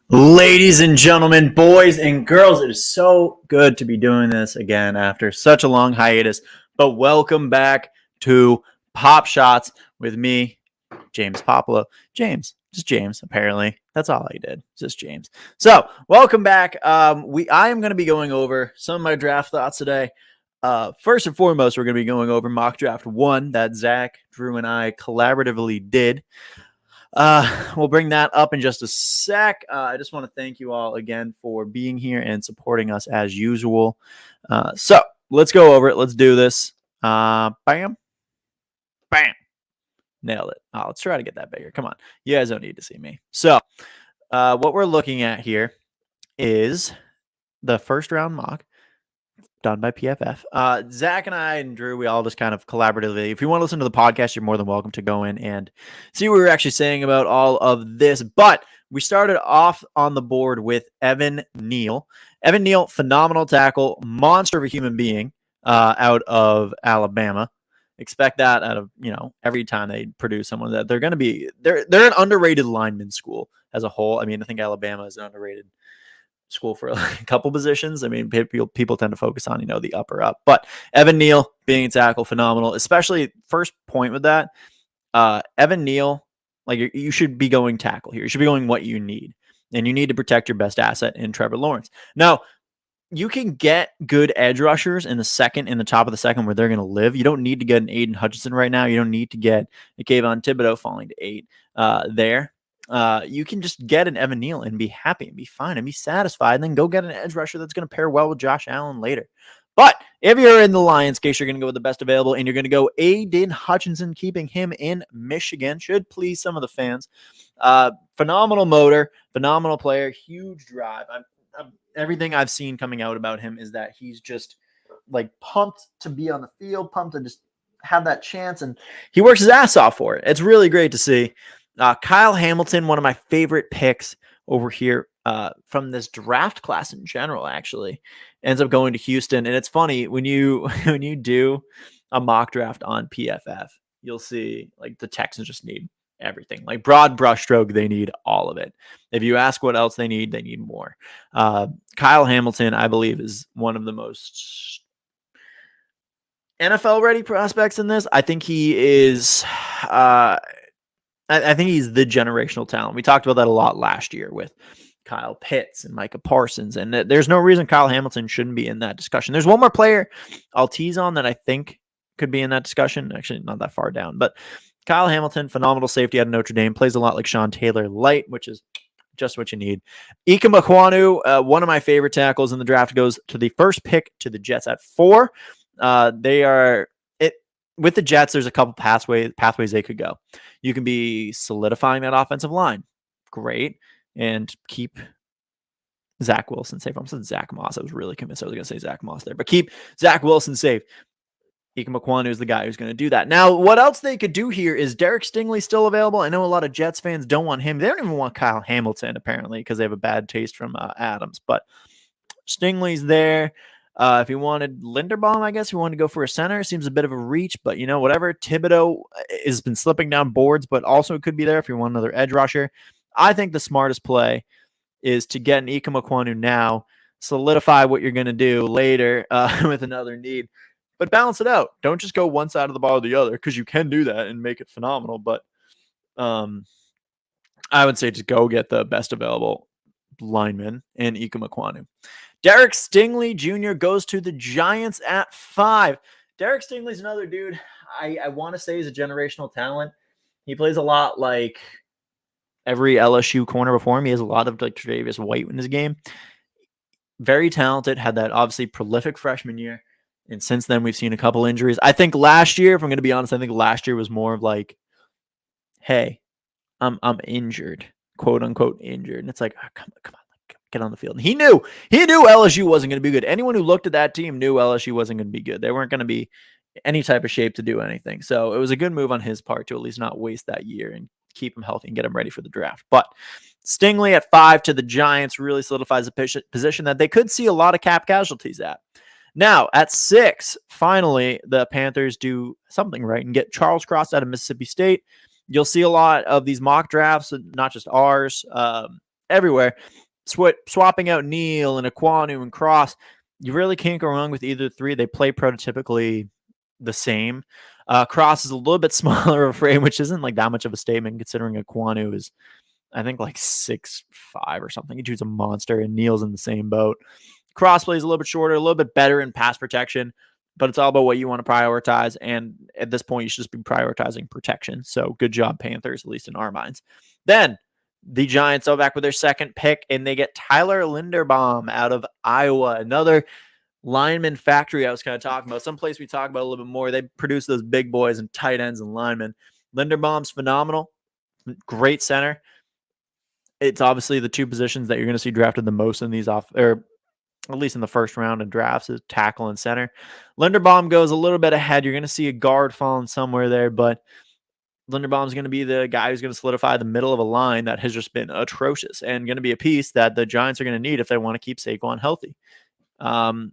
Ladies and gentlemen, boys and girls, it is so good to be doing this again after such a long hiatus. But welcome back to Pop Shots with me, James Puopolo. Just James, apparently. That's all I did, just James. So, welcome back. I am going to be going over some of my draft thoughts today. First and foremost, we're going to be going over mock draft 1 that Zach, Drew, and I collaboratively did. We'll bring that up in just a sec. I just want to thank you all again for being here and supporting us as usual. So let's go over it. Let's do this. Bam. Bam. Nailed it. Let's try to get that bigger. Come on. You guys don't need to see me. So what we're looking at here is the first round mock done by PFF. Zach and I and Drew, we all just kind of collaboratively. If you want to listen to the podcast, you're more than welcome to go in and see what we were actually saying about all of this. But we started off on the board with Evan Neal. Evan Neal, phenomenal tackle, monster of a human being out of Alabama. Expect that out of, every time they produce someone that they're going to be, they're an underrated lineman school as a whole. I mean, I think Alabama is an underrated school for a couple positions. I mean, people tend to focus on, the upper up, but Evan Neal being a tackle, phenomenal, especially first point with that. Evan Neal, like you should be going tackle here. You should be going what you need, and you need to protect your best asset in Trevor Lawrence. Now, you can get good edge rushers in the top of the second where they're going to live. You don't need to get an Aiden Hutchinson right now. You don't need to get a Kayvon Thibodeau falling to 8 there. You can just get an Evan Neal and be happy and be fine and be satisfied, and then go get an edge rusher that's going to pair well with Josh Allen later. But if you're in the Lions case, you're going to go with the best available, and you're going to go Aiden Hutchinson, keeping him in Michigan. Should please some of the fans. Phenomenal motor, phenomenal player, huge drive. Everything I've seen coming out about him is that he's just like pumped to be on the field, pumped to just have that chance, and he works his ass off for it. It's really great to see. Kyle Hamilton, one of my favorite picks over here from this draft class in general, actually ends up going to Houston. And it's funny when you do a mock draft on PFF, you'll see like the Texans just need everything, like broad brushstroke. They need all of it. If you ask what else they need more. Kyle Hamilton, I believe, is one of the most NFL ready prospects in this. I think he is, I think he's the generational talent. We talked about that a lot last year with Kyle Pitts and Micah Parsons, and there's no reason Kyle Hamilton shouldn't be in that discussion. There's one more player I'll tease on that I think could be in that discussion. Actually, not that far down, but Kyle Hamilton, phenomenal safety out of Notre Dame, plays a lot like Sean Taylor Light, which is just what you need. Ike Mekwonu, one of my favorite tackles in the draft, goes to the first pick to the Jets at 4. With the Jets, there's a couple pathways they could go. You can be solidifying that offensive line. Great. And keep Zach Wilson safe. I said Zach Moss. I was really convinced I was going to say Zach Moss there. But keep Zach Wilson safe. Ike Mekwonu is the guy who's going to do that. Now, what else they could do here is Derek Stingley still available. I know a lot of Jets fans don't want him. They don't even want Kyle Hamilton, apparently, because they have a bad taste from Adams. But Stingley's there. If you wanted Linderbaum, I guess, if you wanted to go for a center, seems a bit of a reach, but whatever. Thibodeau has been slipping down boards, but also could be there if you want another edge rusher. I think the smartest play is to get an Ike Mekwonu now, solidify what you're going to do later with another need, but balance it out. Don't just go one side of the ball or the other, because you can do that and make it phenomenal. But I would say just go get the best available lineman and Ike Mekwonu. Derek Stingley Jr. goes to the Giants at 5. Derek Stingley's another dude I want to say he's a generational talent. He plays a lot like every LSU corner before him. He has a lot of like Tre'Davious White in his game. Very talented, had that obviously prolific freshman year. And since then, we've seen a couple injuries. I think last year, if I'm going to be honest, I think last year was more of like, hey, I'm injured, quote unquote injured. And it's like, oh, come on. Get on the field. And he knew LSU wasn't going to be good. Anyone who looked at that team knew LSU wasn't going to be good. They weren't going to be any type of shape to do anything. So it was a good move on his part to at least not waste that year and keep him healthy and get him ready for the draft. But Stingley at 5 to the Giants really solidifies a position that they could see a lot of cap casualties at. Now, at 6, finally, the Panthers do something right and get Charles Cross out of Mississippi State. You'll see a lot of these mock drafts, not just ours, everywhere, swapping out Neal and Aquanu and Cross. You really can't go wrong with either three. They play prototypically the same. Cross is a little bit smaller of a frame, which isn't like that much of a statement considering Aquanu is, I think, like 6'5" or something. He's a monster, and Neal's in the same boat. Cross plays a little bit shorter, a little bit better in pass protection, but it's all about what you want to prioritize. And at this point, you should just be prioritizing protection. So good job, Panthers, at least in our minds. Then the Giants go back with their second pick, and they get Tyler Linderbaum out of Iowa, another lineman factory I was kind of talking about. Someplace we talk about a little bit more. They produce those big boys and tight ends and linemen. Linderbaum's phenomenal. Great center. It's obviously the two positions that you're going to see drafted the most in these or at least in the first round of drafts, is tackle and center. Linderbaum goes a little bit ahead. You're going to see a guard falling somewhere there, but Linderbaum's going to be the guy who's going to solidify the middle of a line that has just been atrocious and going to be a piece that the Giants are going to need if they want to keep Saquon healthy.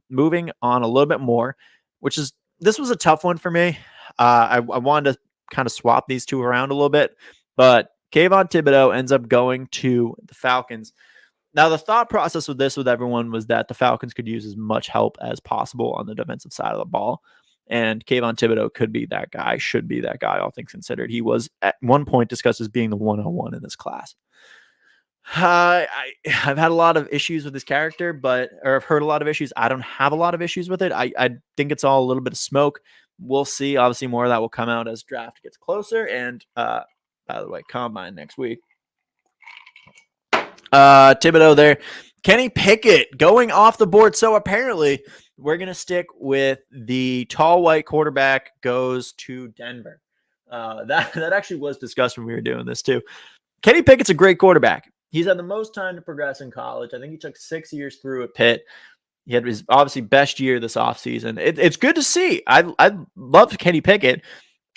Moving on a little bit more, this was a tough one for me. I wanted to kind of swap these two around a little bit, but Kayvon Thibodeau ends up going to the Falcons. Now, the thought process with everyone was that the Falcons could use as much help as possible on the defensive side of the ball. And Kayvon Thibodeau could be that guy, should be that guy, all things considered. He was at one point discussed as being the 101 in this class. I've had a lot of issues with his character, or I've heard a lot of issues. I don't have a lot of issues with it. I think it's all a little bit of smoke. We'll see. Obviously, more of that will come out as draft gets closer. And by the way, combine next week. Thibodeau there. Kenny Pickett going off the board. So apparently we're going to stick with the tall white quarterback goes to Denver. That actually was discussed when we were doing this too. Kenny Pickett's a great quarterback. He's had the most time to progress in college. I think he took 6 years through at Pitt. He had his obviously best year this offseason. It's good to see. I love Kenny Pickett.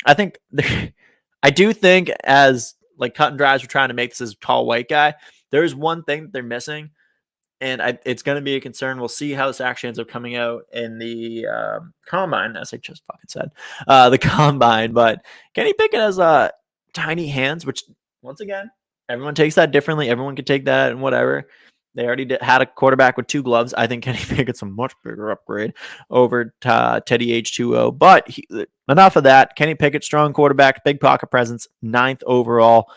I do think as like cut and dries, we're trying to make this as a tall white guy. There's one thing that they're missing, and it's going to be a concern. We'll see how this actually ends up coming out in the combine, as I just fucking said, the combine. But Kenny Pickett has tiny hands, which, once again, everyone takes that differently. Everyone can take that and whatever. They already had a quarterback with 2 gloves. I think Kenny Pickett's a much bigger upgrade over Teddy H2O. But enough of that. Kenny Pickett, strong quarterback, big pocket presence, 9th overall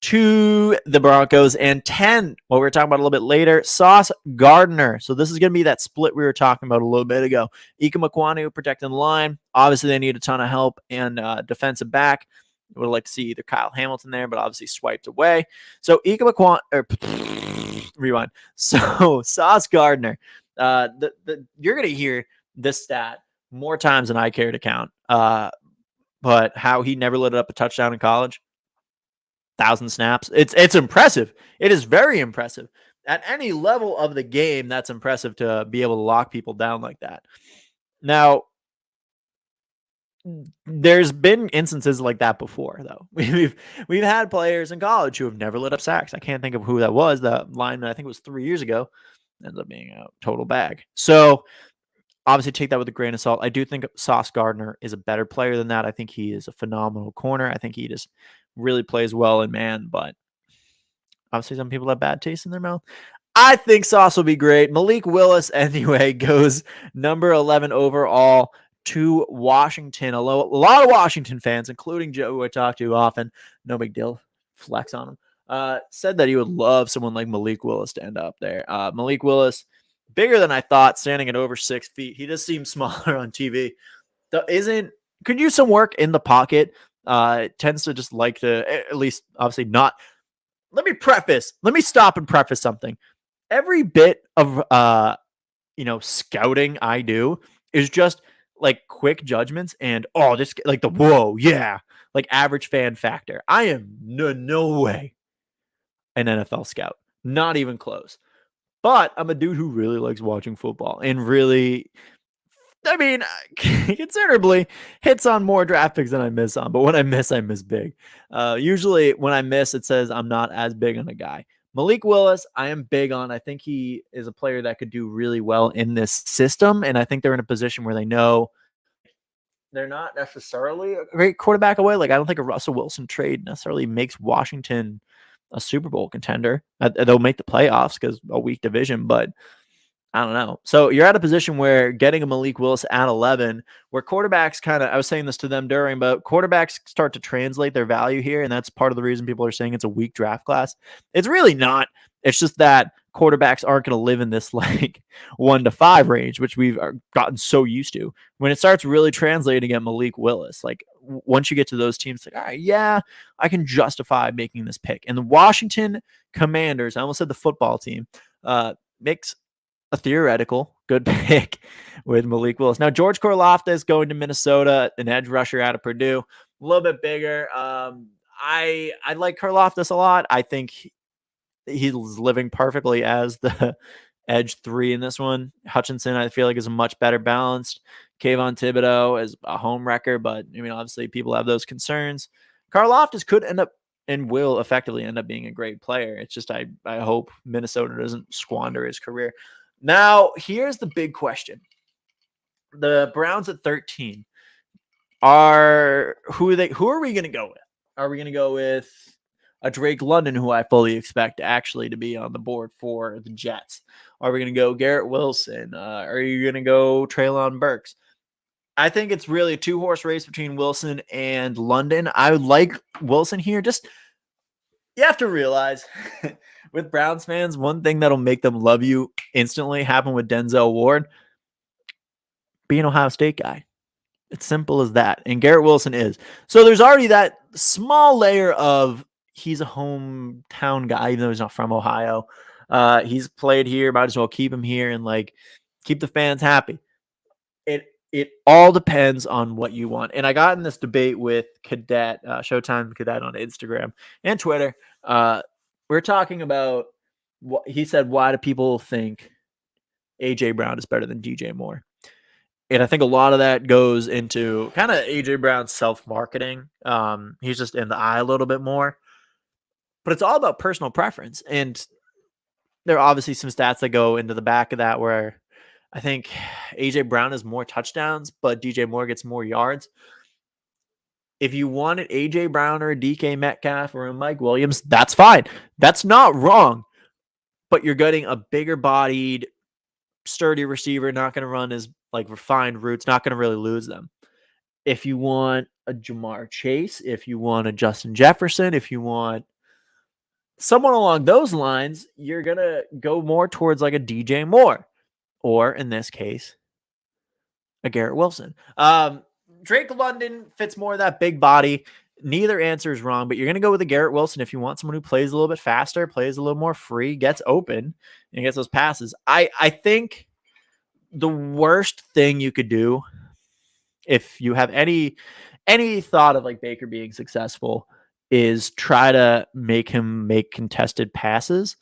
to the Broncos. And 10, what we were talking about a little bit later, Sauce Gardner. So this is going to be that split we were talking about a little bit ago. Ika Makwanu protecting the line. Obviously, they need a ton of help and defensive back. Would like to see either Kyle Hamilton there, but obviously swiped away. So Ika Makwanu, rewind. So Sauce Gardner, you're going to hear this stat more times than I care to count. But how he never lit up a touchdown in college. 1,000 snaps. It's impressive. It is very impressive. At any level of the game, that's impressive to be able to lock people down like that. Now, there's been instances like that before, though. We've had players in college who have never lit up sacks. I can't think of who that was. The lineman, I think it was 3 years ago, ends up being a total bag. So obviously take that with a grain of salt. I do think Sauce Gardner is a better player than that. I think he is a phenomenal corner. I think he just really plays well in man, but obviously some people have bad taste in their mouth. I think Sauce will be great. Malik Willis, anyway, goes number 11 overall to Washington. A lot of Washington fans, including Joe, who I talk to often, no big deal, flex on him, said that he would love someone like Malik Willis to end up there. Malik Willis, bigger than I thought, standing at over 6 feet. He just seems smaller on TV. Could use some work in the pocket. Tends to just like to, at least obviously not. Let me stop and preface something. Every bit of, scouting I do is just like quick judgments and, this like the, whoa, yeah, like average fan factor. I am no way an NFL scout, not even close. But I'm a dude who really likes watching football and really, considerably hits on more draft picks than I miss on. But when I miss big. Usually when I miss, it says I'm not as big on a guy. Malik Willis, I am big on. I think he is a player that could do really well in this system, and I think they're in a position where they know they're not necessarily a great quarterback away. Like, I don't think a Russell Wilson trade necessarily makes Washington a Super Bowl contender. They'll make the playoffs because a weak division, but I don't know. So you're at a position where getting a Malik Willis at 11, where quarterbacks kind of, I was saying this to them during, but quarterbacks start to translate their value here. And that's part of the reason people are saying it's a weak draft class. It's really not. It's just that quarterbacks aren't going to live in this like 1 to 5 range, which we've gotten so used to. When it starts really translating at Malik Willis, like once you get to those teams, like, all right, yeah, I can justify making this pick. And the Washington Commanders, I almost said the football team, makes a theoretical good pick with Malik Willis. Now, George Karlaftis going to Minnesota, an edge rusher out of Purdue, a little bit bigger. I like Karlaftis a lot. I think he's living perfectly as the edge 3 in this one. Hutchinson, I feel like, is a much better balanced. Kayvon Thibodeau is a home wrecker, but I mean, obviously, people have those concerns. Karlaftis could end up and will effectively end up being a great player. It's just I hope Minnesota doesn't squander his career. Now, here's the big question. The Browns at 13 who are we going to go with? Are we going to go with a Drake London, who I fully expect actually to be on the board for the Jets? Are we going to go Garrett Wilson? Are you going to go Treylon Burks? I think it's really a 2-horse race between Wilson and London. I would like Wilson here. Just, you have to realize with Browns fans, one thing that'll make them love you instantly happened with Denzel Ward. Be an Ohio State guy. It's simple as that. And Garrett Wilson is. So there's already that small layer of he's a hometown guy, even though he's not from Ohio. He's played here. Might as well keep him here and like keep the fans happy. It all depends on what you want. And I got in this debate with Cadet, Showtime Cadet on Instagram and Twitter. We're talking about what he said. Why do people think AJ Brown is better than DJ Moore? And I think a lot of that goes into kind of AJ Brown's self-marketing. He's just in the eye a little bit more, but it's all about personal preference. And there are obviously some stats that go into the back of that where I think AJ Brown has more touchdowns, but DJ Moore gets more yards. If you wanted AJ Brown or a DK Metcalf or a Mike Williams, that's fine. That's not wrong. But you're getting a bigger bodied, sturdy receiver, not going to run as like refined routes, not going to really lose them. If you want a Jamar Chase, if you want a Justin Jefferson, if you want someone along those lines, you're going to go more towards like a DJ Moore, or in this case, a Garrett Wilson. Drake London fits more of that big body. Neither answer is wrong, but you're going to go with a Garrett Wilson if you want someone who plays a little bit faster, plays a little more free, gets open, and gets those passes. I think the worst thing you could do if you have any thought of like Baker being successful is try to make him make contested passes.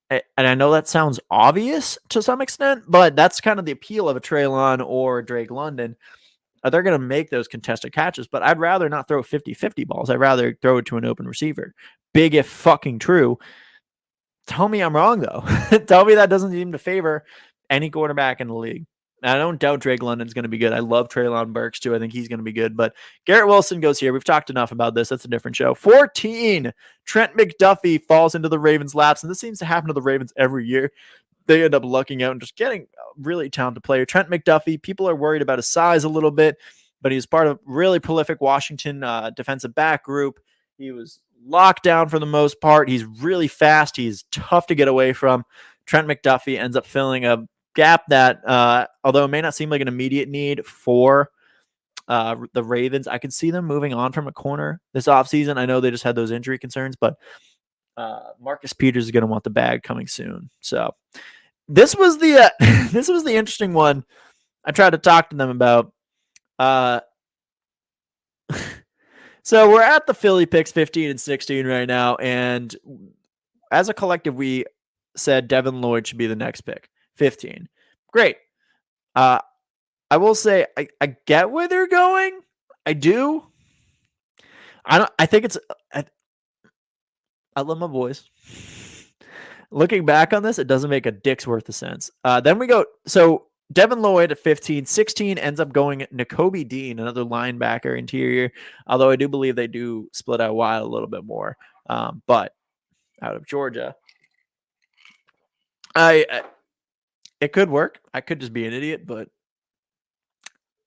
And I know that sounds obvious to some extent, but that's kind of the appeal of a Treylon or Drake London. They're going to make those contested catches, but I'd rather not throw 50-50 balls. I'd rather throw it to an open receiver. Big if fucking true. Tell me I'm wrong, though. Tell me that doesn't seem to favor any quarterback in the league. I don't doubt Drake London's going to be good. I love Treylon Burks, too. I think he's going to be good. But Garrett Wilson goes here. We've talked enough about this. That's a different show. 14, Trent McDuffie falls into the Ravens' laps. And this seems to happen to the Ravens every year. They end up lucking out and just getting a really talented player. Trent McDuffie, people are worried about his size a little bit, but he's part of really prolific Washington defensive back group. He was locked down for the most part. He's really fast. He's tough to get away from. Trent McDuffie ends up filling a gap that, although it may not seem like an immediate need for the Ravens, I could see them moving on from a corner this offseason. I know they just had those injury concerns, but Marcus Peters is going to want the bag coming soon. So this was the this was the interesting one I tried to talk to them about. So we're at the Philly picks 15 and 16 right now, and as a collective, we said Devin Lloyd should be the next pick, 15. Great. I will say I get where they're going. I do. I think it's. I love my boys. Looking back on this, it doesn't make a dick's worth of sense. Then we go, so Devin Lloyd at 15, 16 ends up going Nakobe Dean, another linebacker interior. Although I do believe they do split out wide a little bit more. But out of Georgia, it could work. I could just be an idiot, but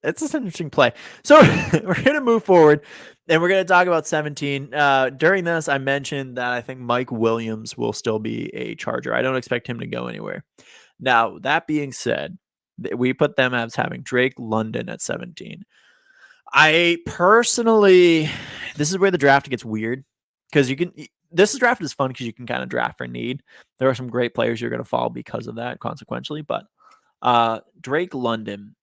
it's just an interesting play. So we're going to move forward, and we're going to talk about 17. During this, I mentioned that I think Mike Williams will still be a Charger. I don't expect him to go anywhere. Now, that being said, we put them as having Drake London at 17. I personally, this is where the draft gets weird because this draft is fun because you can kind of draft for need. There are some great players you're going to fall because of that, consequentially. But Drake London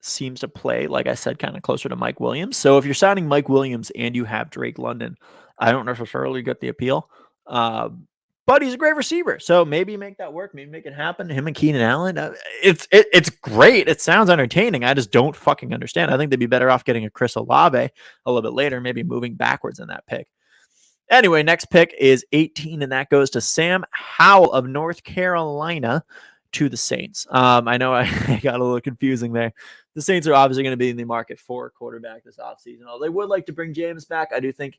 seems to play, like I said, kind of closer to Mike Williams. So if you're signing Mike Williams and you have Drake London, I don't necessarily get the appeal. But he's a great receiver. So maybe make that work. Maybe make it happen. Him and Keenan Allen. It's great. It sounds entertaining. I just don't fucking understand. I think they'd be better off getting a Chris Olave a little bit later, maybe moving backwards in that pick. Anyway, next pick is 18, and that goes to Sam Howell of North Carolina to the Saints. I know I got a little confusing there. The Saints are obviously going to be in the market for a quarterback this offseason. Although they would like to bring James back, I do think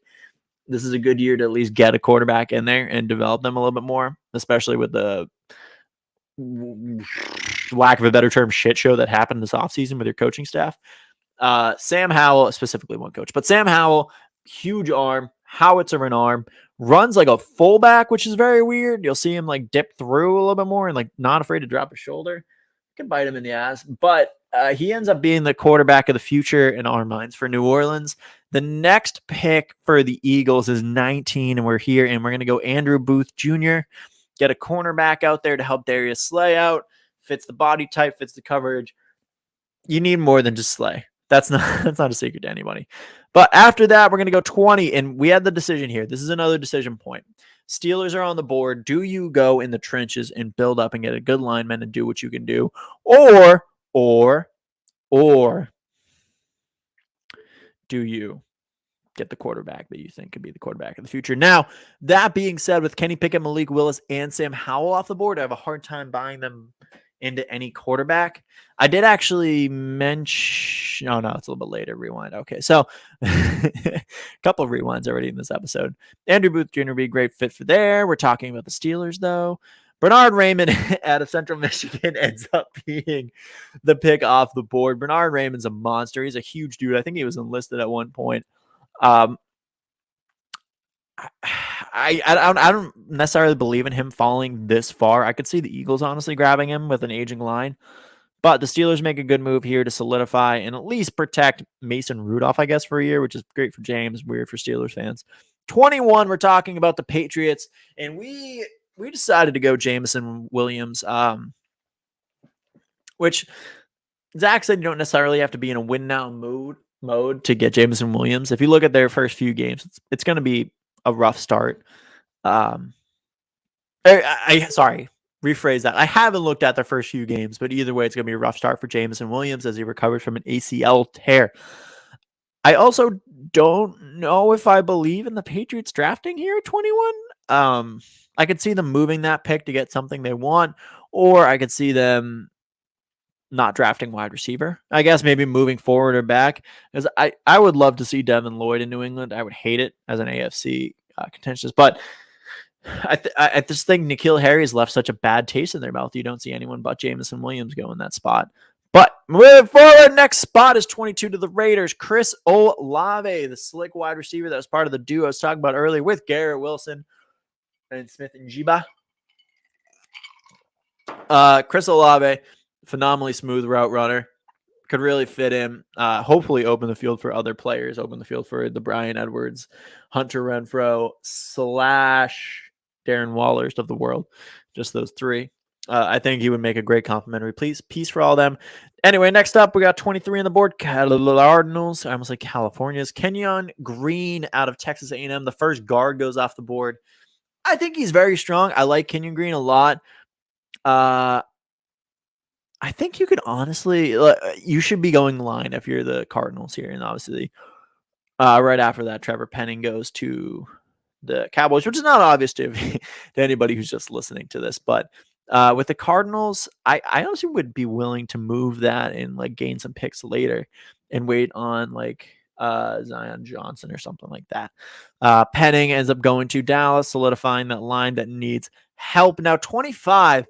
this is a good year to at least get a quarterback in there and develop them a little bit more, especially with the lack of a better term shit show that happened this offseason with your coaching staff. Sam Howell, specifically one coach, but Sam Howell, huge arm, howitzer an arm, runs like a fullback, which is very weird. You'll see him like dip through a little bit more and like not afraid to drop his shoulder. Can bite him in the ass, but he ends up being the quarterback of the future in our minds for New Orleans. The next pick for the Eagles is 19, and we're here, and we're going to go Andrew Booth Jr., get a cornerback out there to help Darius Slay out. Fits the body type, fits the coverage. You need more than just Slay. That's not a secret to anybody. But after that, we're going to go 20, and we had the decision here. This is another decision point. Steelers are on the board. Do you go in the trenches and build up and get a good lineman and do what you can do? Or do you get the quarterback that you think could be the quarterback of the future? Now, that being said, with Kenny Pickett, Malik Willis, and Sam Howell off the board, I have a hard time buying them into any quarterback. I did actually mention, oh no, it's a little bit later. Rewind. Okay, so a couple of rewinds already in this episode. Andrew Booth Jr. would be a great fit for there. We're talking about the Steelers though. Bernard Raymond out of Central Michigan ends up being the pick off the board. Bernard Raymond's a monster. He's a huge dude. I think he was enlisted at one point. I don't necessarily believe in him falling this far. I could see the Eagles honestly grabbing him with an aging line. But the Steelers make a good move here to solidify and at least protect Mason Rudolph, I guess, for a year, which is great for James, weird for Steelers fans. 21, we're talking about the Patriots, and we decided to go Jameson Williams, which Zach said you don't necessarily have to be in a win now mode to get Jameson Williams. If you look at their first few games, it's going to be a rough start. Sorry, rephrase that. I haven't looked at their first few games, but either way, it's going to be a rough start for Jameson Williams as he recovers from an ACL tear. I also don't know if I believe in the Patriots drafting here at 21. I could see them moving that pick to get something they want, or I could see them not drafting wide receiver. I guess maybe moving forward or back, because I would love to see Devin Lloyd in New England. I would hate it as an AFC contentious, but I just think N'Keal Harry's left such a bad taste in their mouth. You don't see anyone but Jameson Williams go in that spot. But moving forward, next spot is 22 to the Raiders. Chris Olave, the slick wide receiver that was part of the duo I was talking about earlier with Garrett Wilson and Smith and Jiba. Chris Olave, phenomenally smooth route runner. Could really fit in. Hopefully open the field for other players. Open the field for the Bryan Edwards, Hunter Renfrow / Darren Wallers of the world. Just those three. I think he would make a great complimentary piece for all of them. Anyway, next up, we got 23 on the board. Cardinals. I almost like California's. Kenyon Green out of Texas A&M. The first guard goes off the board. I think he's very strong. I like Kenyon Green a lot. I think you could honestly, you should be going line if you're the Cardinals here. And obviously, right after that, Trevor Penning goes to the Cowboys, which is not obvious to to anybody who's just listening to this. But with the Cardinals, I honestly would be willing to move that and like gain some picks later and wait on like Zion Johnson or something like that. Penning ends up going to Dallas, solidifying that line that needs help. Now 25,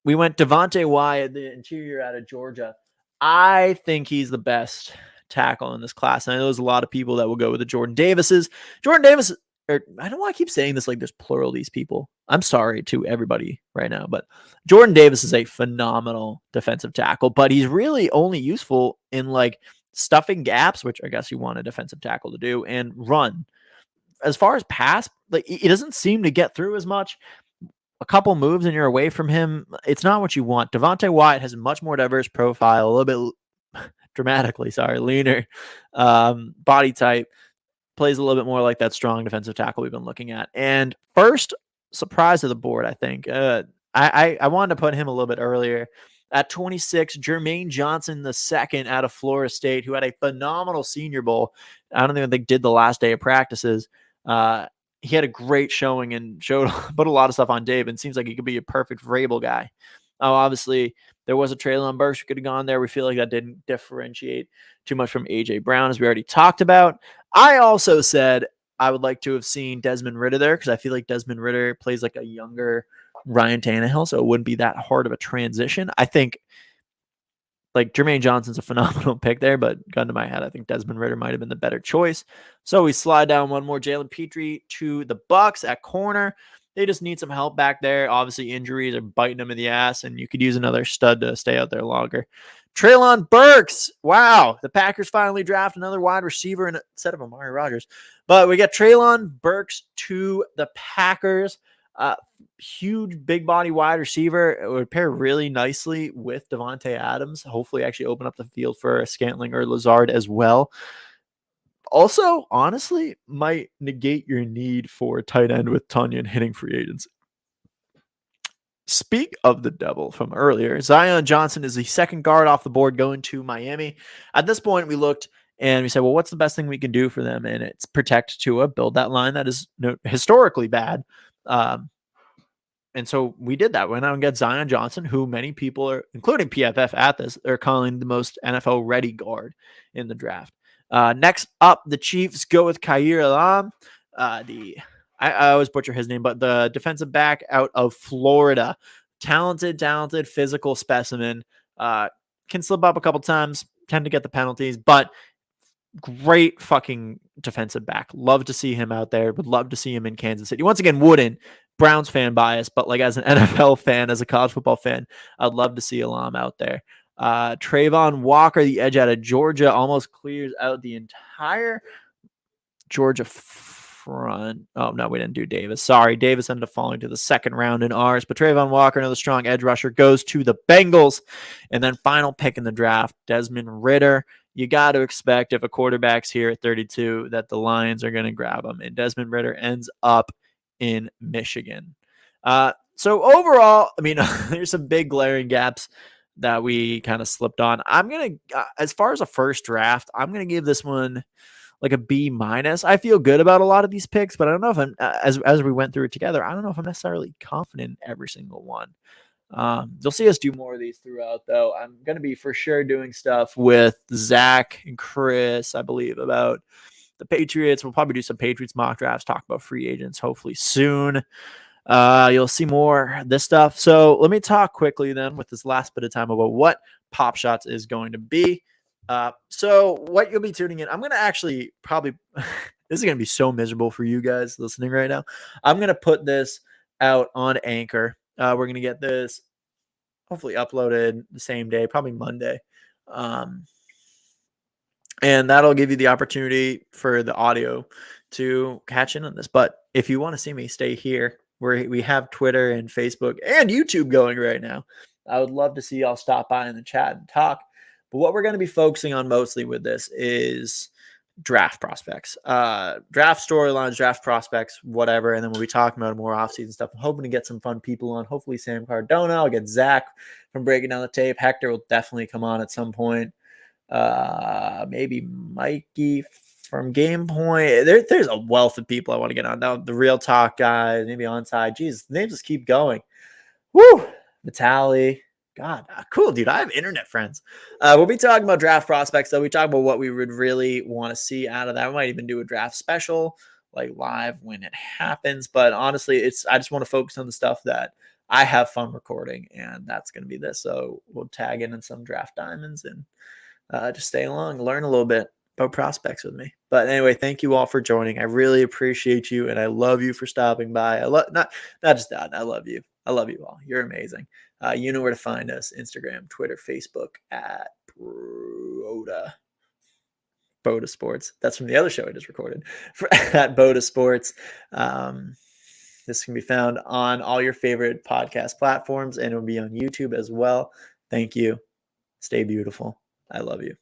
we went Devontae Wyatt, the interior out of Georgia. I think he's the best tackle in this class. And I know there's a lot of people that will go with the Jordan Davises. Jordan Davis, or I don't want to keep saying this like there's plural of these people. I'm sorry to everybody right now, but Jordan Davis is a phenomenal defensive tackle, but he's really only useful in like stuffing gaps, which I guess you want a defensive tackle to do, and run. As far as pass, like he doesn't seem to get through as much. A couple moves and you're away from him. It's not what you want. Devontae Wyatt has a much more diverse profile, a little bit dramatically, leaner body type, plays a little bit more like that strong defensive tackle we've been looking at. And first surprise of the board, I think. I wanted to put him a little bit earlier. At 26, Jermaine Johnson II out of Florida State, who had a phenomenal Senior Bowl. I don't even think did the last day of practices. He had a great showing and put a lot of stuff on Dave, and seems like he could be a perfect Vrabel guy. Obviously, there was a Treylon Burks who could have gone there. We feel like that didn't differentiate too much from A.J. Brown, as we already talked about. I also said I would like to have seen Desmond Ridder there because I feel like Desmond Ridder plays like a younger Ryan Tannehill, so it wouldn't be that hard of a transition. I think like Jermaine Johnson's a phenomenal pick there, but gun to my head, I think Desmond Ridder might have been the better choice. So we slide down one more. Jalen Petrie to the Bucks at corner. They just need some help back there. Obviously, injuries are biting them in the ass, and you could use another stud to stay out there longer. Treylon Burks. Wow. The Packers finally draft another wide receiver instead of Amari Rodgers. But we got Treylon Burks to the Packers. Huge big body wide receiver. It would pair really nicely with Devontae Adams. Hopefully actually open up the field for Scantling or Lazard as well. Also, honestly, might negate your need for a tight end with Tonyan hitting free agents. Speak of the devil from earlier, Zion Johnson is the second guard off the board going to Miami. At this point, we looked and we said, well, what's the best thing we can do for them? And it's protect Tua, build that line that is historically bad. And so we did that. Went out and got Zion Johnson, who many people are, including PFF at this, are calling the most NFL ready guard in the draft. Next up, the Chiefs go with Khair Elam. I always butcher his name, but the defensive back out of Florida. Talented, physical specimen. Can slip up a couple times, tend to get the penalties, but great fucking defensive back. Love to see him out there. Would love to see him in Kansas City. Once again, wouldn't. Browns fan bias, but like as an NFL fan, as a college football fan, I'd love to see Elam out there. Trayvon Walker, the edge out of Georgia, almost clears out the entire Georgia front. Oh, no, we didn't do Davis. Sorry, Davis ended up falling to the second round in ours. But Trayvon Walker, another strong edge rusher, goes to the Bengals. And then final pick in the draft, Desmond Ridder. You got to expect if a quarterback's here at 32 that the Lions are going to grab him. And Desmond Ridder ends up in Michigan. So overall, I mean, there's some big glaring gaps that we kind of slipped on. I'm going to, as far as a first draft, I'm going to give this one like a B minus. I feel good about a lot of these picks, but I don't know if I'm, as we went through it together, I don't know if I'm necessarily confident in every single one. You'll see us do more of these throughout, though. I'm going to be for sure doing stuff with Zach and Chris, I believe, about the Patriots. We'll probably do some Patriots mock drafts, talk about free agents, hopefully soon. You'll see more of this stuff. So let me talk quickly then with this last bit of time about what Pop Shots is going to be. So what you'll be tuning in, I'm going to actually probably, this is going to be so miserable for you guys listening right now. I'm going to put this out on Anchor. We're going to get this hopefully uploaded the same day, probably Monday. And that'll give you the opportunity for the audio to catch in on this. But if you want to see me, stay here. We have Twitter and Facebook and YouTube going right now. I would love to see y'all stop by in the chat and talk. But what we're going to be focusing on mostly with this is draft prospects, draft storylines, draft prospects, whatever. And then we'll be talking about more offseason stuff. I'm hoping to get some fun people on. Hopefully Sam Cardona. I'll get Zach from Breaking Down the Tape. Hector will definitely come on at some point. Maybe Mikey from Game Point. There's a wealth of people I want to get on now. The Real Talk guys, maybe Onside. Jeez, names just keep going. Woo! Vitaly. God, cool, dude. I have internet friends. We'll be talking about draft prospects, though. We talk about what we would really want to see out of that. We might even do a draft special, like live when it happens. But honestly, I just want to focus on the stuff that I have fun recording, and that's going to be this. So we'll tag in some draft diamonds and just stay along, learn a little bit about prospects with me. But anyway, thank you all for joining. I really appreciate you, and I love you for stopping by. I love not just that. I love you. I love you all. You're amazing. You know where to find us: Instagram, Twitter, Facebook at BOTA. BOTA Sports. That's from the other show I just recorded. At BOTA Sports. This can be found on all your favorite podcast platforms, and it'll be on YouTube as well. Thank you. Stay beautiful. I love you.